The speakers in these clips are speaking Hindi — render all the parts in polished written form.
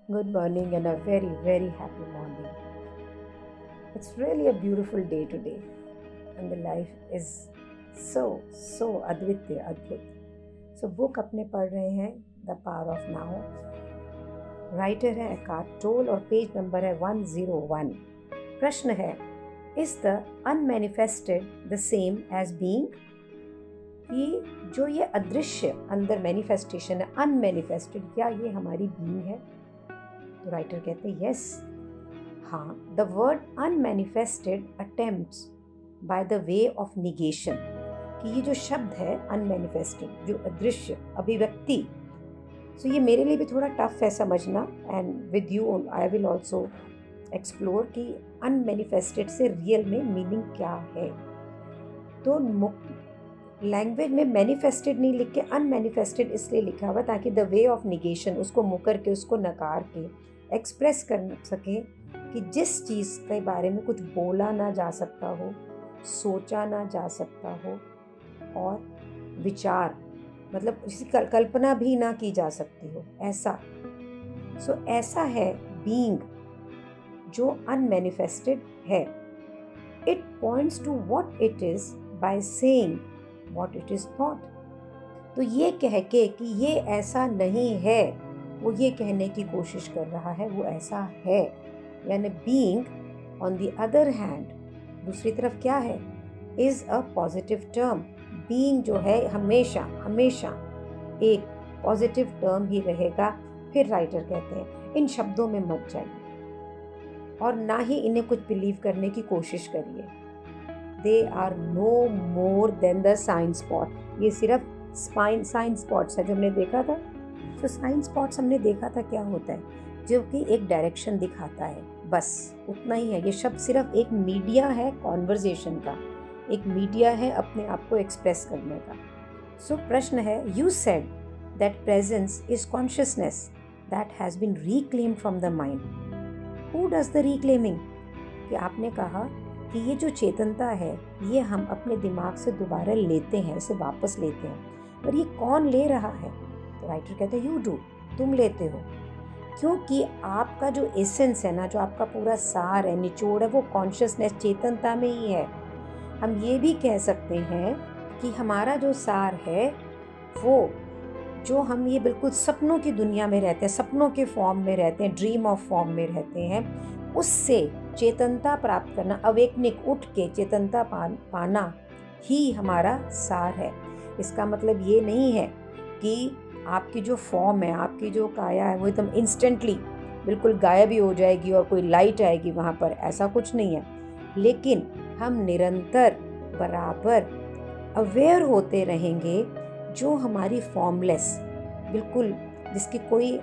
Good morning and a very, very happy morning. It's really a beautiful day today, and the life is so अद्भुत. So बुक अपने पढ़ रहे हैं the power of now. Writer है एकार्ट टोल और पेज नंबर है 101. प्रश्न है, is the unmanifested the same as being? कि जो ये अदृश्य अंदर मैनिफेस्टेशन है, अनमैनिफेस्टेड, क्या ये हमारी बीइंग है? तो राइटर कहते हैं यस, हाँ. The word unmanifested attempts by the way of negation, कि ये जो शब्द है अनमैनिफेस्टेड, जो अदृश्य अभिव्यक्ति, सो ये मेरे लिए भी थोड़ा टफ है समझना. And with you I will also explore कि अनमैनिफेस्टेड से रियल में मीनिंग क्या है. तो लैंग्वेज में मैनिफेस्टेड नहीं लिख के अनमैनिफेस्टेड इसलिए लिखा हुआ ताकि द वे ऑफ निगेशन, उसको मुकर के, उसको नकार के एक्सप्रेस कर सके कि जिस चीज़ के बारे में कुछ बोला ना जा सकता हो, सोचा ना जा सकता हो, और विचार मतलब इसकी कल्पना भी ना की जा सकती हो, ऐसा. सो ऐसा है बीइंग जो अनमैनिफेस्टेड है. It points to what it is by saying what it is not. तो ये कह के कि ये ऐसा नहीं है, वो ये कहने की कोशिश कर रहा है वो ऐसा है. यानी being on the other hand, दूसरी तरफ क्या है, is a positive term. Being जो है हमेशा हमेशा एक पॉजिटिव टर्म ही रहेगा. फिर राइटर कहते हैं इन शब्दों में मत जाइए और ना ही इन्हें कुछ बिलीव करने की कोशिश करिए. They are no more than the साइन स्पॉट. ये सिर्फ साइन स्पॉट्स है जो हमने देखा था. तो साइन स्पॉट्स हमने देखा था क्या होता है, जो कि एक डायरेक्शन दिखाता है, बस उतना ही है. ये शब्द सिर्फ एक मीडिया है कॉन्वर्जेशन का, एक मीडिया है अपने आप को एक्सप्रेस करने का. सो प्रश्न है, you said that presence is consciousness that has been reclaimed from the mind. Who does the reclaiming? कि आपने कहा कि ये जो चेतनता है ये हम अपने दिमाग से दोबारा लेते हैं, इसे वापस लेते हैं, पर ये कौन ले रहा है? तो राइटर कहते हैं यू डू, तुम लेते हो. क्योंकि आपका जो एसेंस है ना, जो आपका पूरा सार है, निचोड़ है, वो कॉन्शियसनेस, चेतनता में ही है. हम ये भी कह सकते हैं कि हमारा जो सार है वो, जो हम ये बिल्कुल सपनों की दुनिया में रहते हैं, सपनों के फॉर्म में रहते हैं, ड्रीम ऑफ फॉर्म में रहते हैं, उससे चेतनता प्राप्त करना, अवेकनिक, उठ के चेतनता पाना ही हमारा सार है. इसका मतलब ये नहीं है कि आपकी जो फॉर्म है, आपकी जो काया है, वो एकदम इंस्टेंटली बिल्कुल गायब ही हो जाएगी और कोई लाइट आएगी वहाँ पर, ऐसा कुछ नहीं है. लेकिन हम निरंतर बराबर अवेयर होते रहेंगे जो हमारी फॉर्मलेस, बिल्कुल जिसकी कोई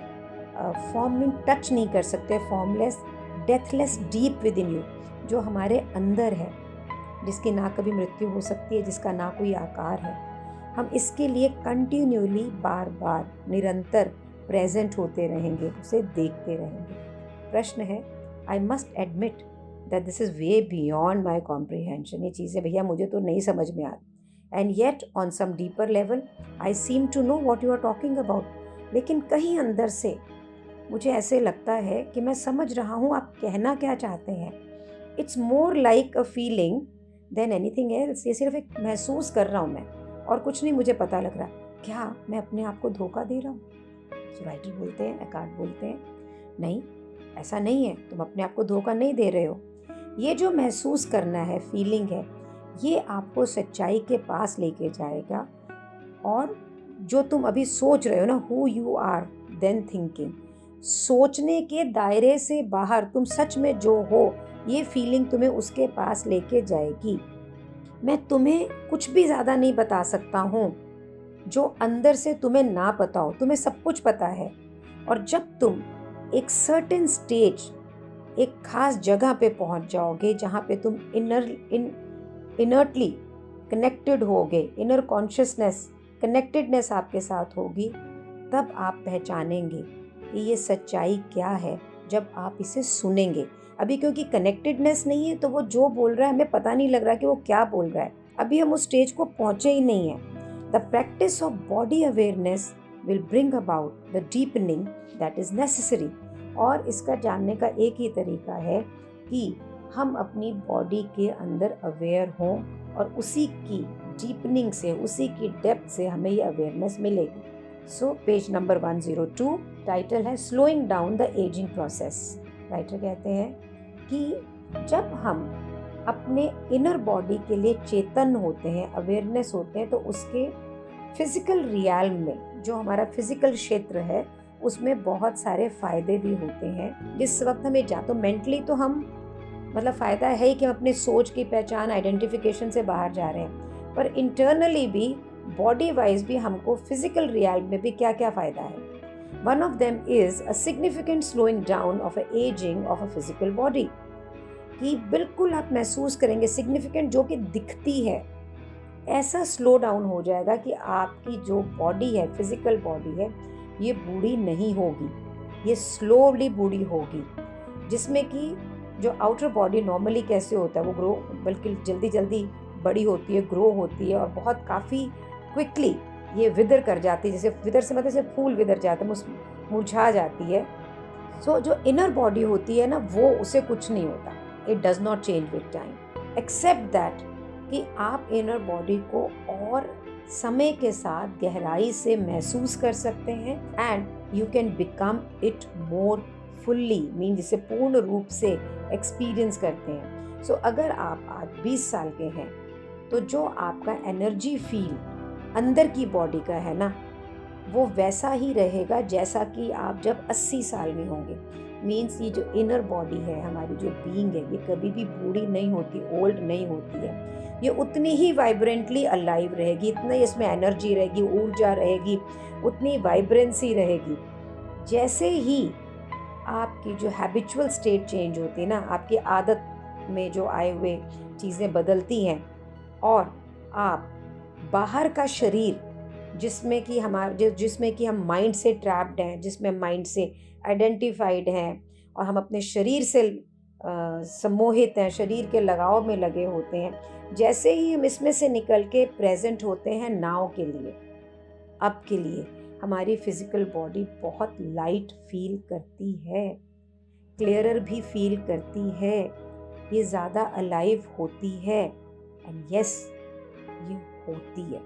फॉर्म में टच नहीं कर सकते, formless, deathless, deep with in you, जो हमारे अंदर है, जिसकी ना कभी मृत्यु हो सकती है, जिसका ना कोई आकार है. हम इसके लिए कंटिन्यूली बार बार निरंतर प्रेजेंट होते रहेंगे, उसे देखते रहेंगे. प्रश्न है, I must admit that this is way beyond my comprehension. ये चीज़ें भैया मुझे तो नहीं समझ में आती. And yet on some deeper level I seem to know what you are talking about. लेकिन कहीं अंदर से मुझे ऐसे लगता है कि मैं समझ रहा हूँ आप कहना क्या चाहते हैं. It's more like a feeling than anything else. ये सिर्फ एक महसूस कर रहा हूँ मैं, और कुछ नहीं मुझे पता लग रहा. क्या मैं अपने आप को धोखा दे रहा हूँ? तो राइटर बोलते हैं, एकार्ट बोलते हैं, नहीं, ऐसा नहीं है, तुम अपने आप को धोखा नहीं दे रहे हो. ये जो महसूस करना है, फीलिंग है, ये आपको सच्चाई के पास लेके जाएगा. और जो तुम अभी सोच रहे हो ना, who you are then thinking, सोचने के दायरे से बाहर तुम सच में जो हो, ये फीलिंग तुम्हें उसके पास लेके जाएगी. मैं तुम्हें कुछ भी ज़्यादा नहीं बता सकता हूँ जो अंदर से तुम्हें ना पता हो. तुम्हें सब कुछ पता है. और जब तुम एक सर्टेन स्टेज, एक खास जगह पे पहुँच जाओगे जहाँ पे तुम इनर्टली कनेक्टेड होगे, इनर कॉन्शियसनेस, कनेक्टेडनेस आपके साथ होगी, तब आप पहचानेंगे कि ये सच्चाई क्या है. जब आप इसे सुनेंगे, अभी क्योंकि कनेक्टेडनेस नहीं है तो वो जो बोल रहा है हमें पता नहीं लग रहा कि वो क्या बोल रहा है. अभी हम उस स्टेज को पहुँचे ही नहीं हैं. The practice of body awareness will bring about the deepening that is necessary. और इसका जानने का एक ही तरीका है कि हम अपनी बॉडी के अंदर अवेयर हों और उसी की डीपनिंग से, उसी की डेप्थ से हमें ये अवेयरनेस मिलेगी। सो पेज नंबर 102, टाइटल है slowing down the ageing process. Writer कहते हैं कि जब हम अपने इनर बॉडी के लिए चेतन होते हैं, अवेयरनेस होते हैं, तो उसके फिजिकल रियल्म में, जो हमारा फिजिकल क्षेत्र है, उसमें बहुत सारे फायदे भी होते हैं। जिस वक्त हमें तो मेंटली तो हम मतलब फ़ायदा है ही कि हम अपने सोच की पहचान, आइडेंटिफिकेशन से बाहर जा रहे हैं, पर इंटरनली भी, बॉडी वाइज भी हमको फिजिकल रियल्म में भी क्या क्या फ़ायदा है। One of them is a significant slowing down of a ageing of a physical body, कि बिल्कुल आप महसूस करेंगे सिग्निफिकेंट, जो कि दिखती है, ऐसा स्लो डाउन हो जाएगा कि आपकी जो बॉडी है, फिजिकल बॉडी है, ये बूढ़ी नहीं होगी, ये स्लोली बूढ़ी होगी। जिसमें कि जो आउटर बॉडी नॉर्मली कैसे होता है, वो ग्रो, बल्कि जल्दी जल्दी बड़ी होती है, ग्रो होती है और बहुत काफ़ी क्विकली ये विदर कर जाती है। जैसे विदर से मतलब जैसे फूल विदर जाता है, मुरझा जाती है। सो जो इनर बॉडी होती है ना, वो उसे कुछ नहीं होता, it does not change with time, except that कि आप इनर बॉडी को और समय के साथ गहराई से महसूस कर सकते हैं and you can become it more fully, mean जिसे पूर्ण रूप से एक्सपीरियंस करते हैं। सो अगर आप आज 20 साल के हैं, तो जो आपका एनर्जी फील अंदर की बॉडी का है ना, वो वैसा ही रहेगा जैसा कि आप जब 80 साल में होंगे। मीन्स ये जो इनर बॉडी है, हमारी जो बीइंग है, ये कभी भी बूढ़ी नहीं होती, ओल्ड नहीं होती है। ये उतनी ही वाइब्रेंटली अलाइव रहेगी, इतना ही इसमें एनर्जी रहेगी, ऊर्जा रहेगी, उतनी वाइब्रेंसी रहेगी। जैसे ही आपकी जो हैबिचुअल स्टेट चेंज होती है ना, आपकी आदत में जो आए हुए चीज़ें बदलती हैं और आप बाहर का शरीर, जिसमें कि हम माइंड से ट्रैप्ड हैं, जिसमें माइंड से आइडेंटिफाइड हैं और हम अपने शरीर से सम्मोहित हैं, शरीर के लगाव में लगे होते हैं, जैसे ही हम इसमें से निकल के प्रेजेंट होते हैं नाउ के लिए, अब के लिए, हमारी फिजिकल बॉडी बहुत लाइट फील करती है, क्लियरर भी फील करती है, ये ज़्यादा अलाइव होती है। एंड यस, ये होती है।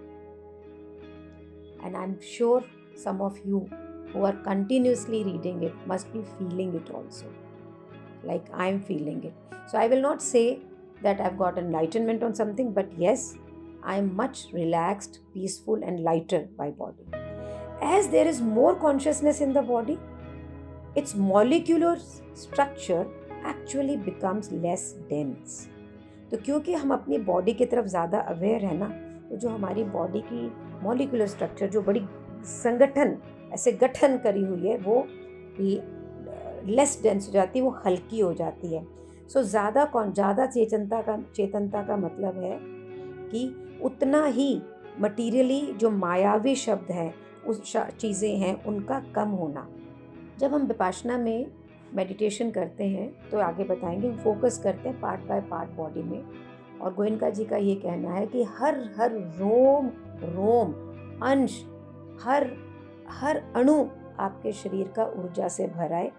And I am sure some of you who are continuously reading it must be feeling it also, like I am feeling it. So I will not say that I've got enlightenment on something, but yes, I am much relaxed, peaceful and lighter by body. As there is more consciousness in the body, its molecular structure actually becomes less dense. तो क्योंकि हम अपनी बॉडी की तरफ ज़्यादा अवेयर है ना, तो जो हमारी बॉडी की मॉलिक्यूलर स्ट्रक्चर जो बड़ी संगठन ऐसे गठन करी हुई है, वो लेस डेंस हो जाती है, वो हल्की हो जाती है। सो ज़्यादा चेतनता का मतलब है कि उतना ही मटीरियली जो मायावी शब्द हैं, उस चीज़ें हैं, उनका कम होना। जब हम विपाशना में मेडिटेशन करते हैं तो आगे बताएंगे, फोकस करते हैं पार्ट बाय पार्ट बॉडी में, और गोयनका जी का ये कहना है कि हर रोम रोम अंश, हर अणु आपके शरीर का ऊर्जा से भराए,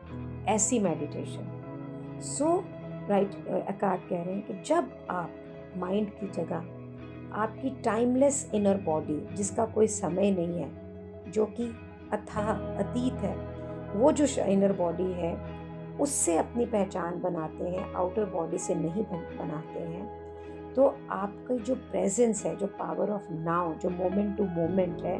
ऐसी मेडिटेशन। सो राइट, एकार्ट कह रहे हैं कि जब आप माइंड की जगह आपकी टाइमलेस इनर बॉडी, जिसका कोई समय नहीं है, जो कि अथाह अतीत है, वो जो इनर बॉडी है, उससे अपनी पहचान बनाते हैं, आउटर बॉडी से नहीं बनाते हैं, तो आपका जो प्रेजेंस है, जो पावर ऑफ नाउ, जो मोमेंट टू मोमेंट है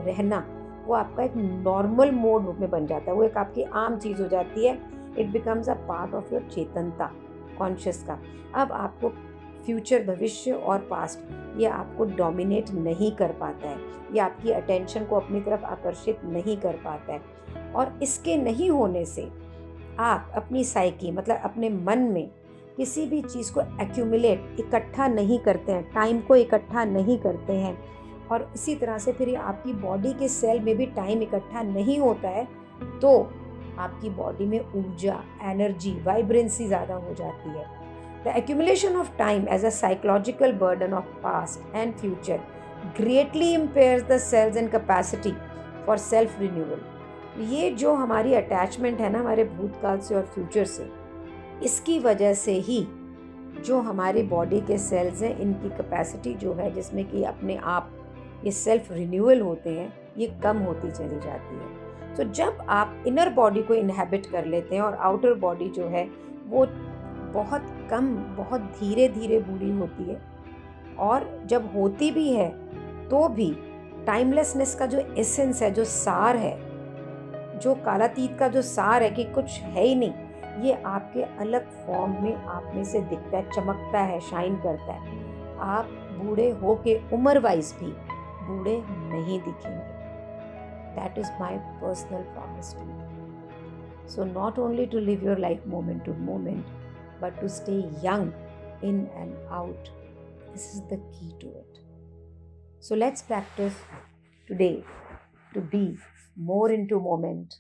रहना, वो आपका एक नॉर्मल मोड में बन जाता है, वो एक आपकी आम चीज़ हो जाती है। It becomes a part of your चेतनता, कॉन्शियस का। अब आपको फ्यूचर, भविष्य और पास्ट, ये आपको डोमिनेट नहीं कर पाता है, ये आपकी अटेंशन को अपनी तरफ आकर्षित नहीं कर पाता है। और इसके नहीं होने से आप अपनी साइकी, मतलब अपने मन में किसी भी चीज़ को एक्यूमुलेट, इकट्ठा नहीं करते हैं, टाइम को इकट्ठा नहीं करते हैं, और इसी तरह से फिर आपकी बॉडी के सेल में भी टाइम इकट्ठा नहीं होता है, तो आपकी बॉडी में ऊर्जा, एनर्जी, वाइब्रेंसी ज़्यादा हो जाती है। The accumulation of time as a psychological burden of past and future greatly impairs the cells and capacity for self renewal. ये जो हमारी अटैचमेंट है ना हमारे भूतकाल से और फ्यूचर से, इसकी वजह से ही जो हमारी बॉडी के सेल्स हैं, इनकी कैपेसिटी जो है जिसमें कि अपने आप ये सेल्फ रिन्यूअल होते हैं, ये कम होती चली जाती है। तो जब आप इनर बॉडी को इनहेबिट कर लेते हैं और आउटर बॉडी जो है वो बहुत कम, बहुत धीरे धीरे बूढ़ी होती है, और जब होती भी है तो भी टाइमलेसनेस का जो एसेंस है, जो सार है, जो कालातीत का जो सार है कि कुछ है ही नहीं, ये आपके अलग फॉर्म में आप में से दिखता है, चमकता है, शाइन करता है। आप बूढ़े हो के उम्र वाइज भी बूढ़े नहीं दिखेंगे। That is my personal promise to you. So not only to live your life moment to moment, but to stay young in and out. This is the key to it. So let's practice today to be more into moment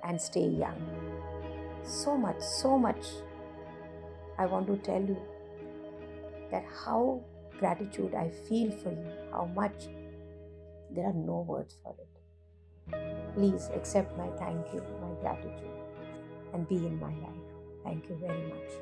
and stay young. So much I want to tell you that how gratitude I feel for you, how much there are no words for it. Please accept my thank you, my gratitude, and be in my life. Thank you very much.